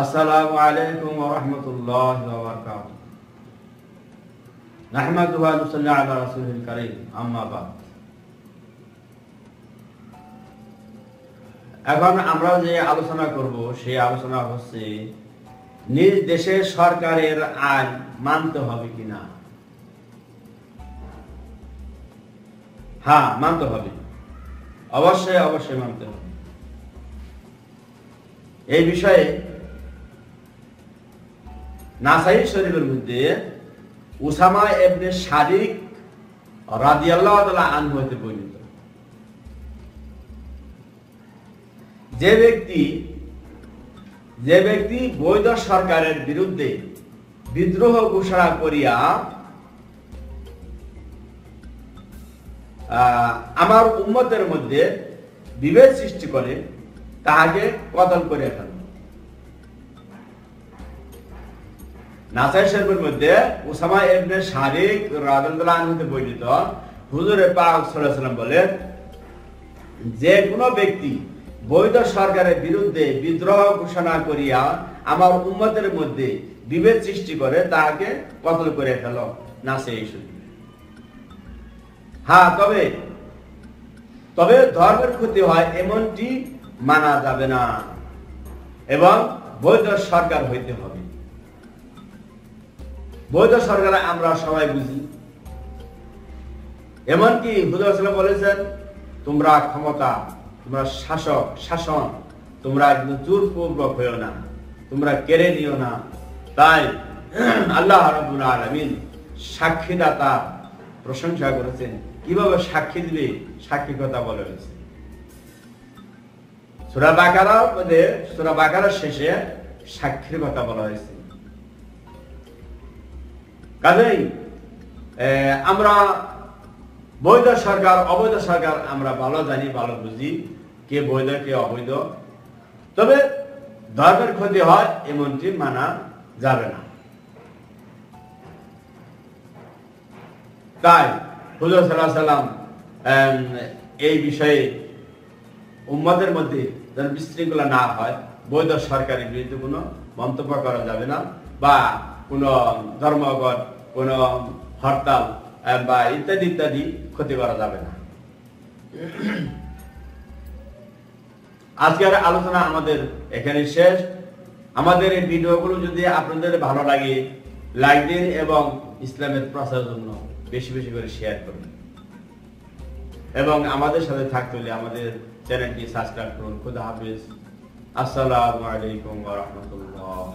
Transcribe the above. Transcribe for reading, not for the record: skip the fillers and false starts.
আসসালামু আলাইকুম ওয়া রাহমাতুল্লাহি ওয়া বারাকাতুহু। নাহমাদুহু ওয়া নুসাল্লি আলা রাসূলিল কারীম, আম্মা বাদ। এখন আমরা যে আলোচনা করব সেই আলোচনা হচ্ছে নিজ দেশের সরকারের আইন মানতে হবে কিনা। হ্যাঁ, মানতে হবে, অবশ্যই অবশ্যই মানতে হবে। এই বিষয়ে নাসাই শরীফের মধ্যে উসামা ইবনে শারিক রাদিয়াল্লাহু তাআলা আনহু হতে বর্ণিত, যে ব্যক্তি বৈধ সরকারের বিরুদ্ধে বিদ্রোহ ঘোষণা করিয়া আমার উম্মতের মধ্যে বিভেদ সৃষ্টি করে তাহাকে কতল করে ফেলে। নাসাই শরীফের মধ্যে উসামা ইবনে শারিক রাদিয়াল্লাহু আনহু হতে বর্ণিত, হুজুর পাক সাল্লাল্লাহু আলাইহি ওয়াসাল্লাম বলেন, যে কোনো ব্যক্তি বৈধ সরকারের বিরুদ্ধে বিদ্রোহ ঘোষণা করিয়া আমার উম্মতের মধ্যে বিভেদ সৃষ্টি করে তাহাকে কতল করে ফেল। নাসাই শরীফ। হ্যাঁ, তবে ধর্মের ক্ষতি হয় এমনটি মানা যাবে না এবং বৈধ সরকার হইতে হবে। বৈধ সরকার আমরা সবাই বুঝি, এমনকি হুজুর সাল্লাল্লাহু বলেছেন, তোমরা ক্ষমতা, তোমরা শাসন তোমরা একদম জোরপূর্বক হইও না, তোমরা কেড়ে নিও না। তাই আল্লাহ রাব্বুল আলামিন সাক্ষীদাতা প্রশংসা করেছেন। কিভাবে সাক্ষী দিবে, সাক্ষী কথা বলা হয়েছে সূরা বাকারার শেষে সাক্ষীর কথা বলা হয়েছে। কাজেই আমরা বৈধ সরকার অবৈধ সরকার আমরা ভালো জানি, ভালো বুঝি কে বৈধ কে অবৈধ, তবে ধর্মের ক্ষতি হয় এমনটি মানা যাবে না। তাই হুজুর সাল্লাল্লাহু আলাইহি ওয়াসাল্লাম এই বিষয়ে উম্মতের মধ্যে যেন বিশৃঙ্খলা না হয়, বৈধ সরকারের বিরুদ্ধে কোনো মন্তব্য করা যাবে না, বা কোনো ধর্মঘট, কোনো হরতাল বা ইত্যাদি ইত্যাদি ক্ষতি করা যাবে না। আজকের আলোচনা আমাদের এখানে শেষ। আমাদের এই ভিডিওগুলো যদি আপনাদের ভালো লাগে, লাইক দিন এবং ইসলামের প্রচারের জন্য বেশি বেশি করে শেয়ার করুন, এবং আমাদের সাথে থাকতে হলে আমাদের চ্যানেলটি সাবস্ক্রাইব করুন। খুদা হাফেজ। আসসালামু আলাইকুম ওয়া রাহমাতুল্লাহ।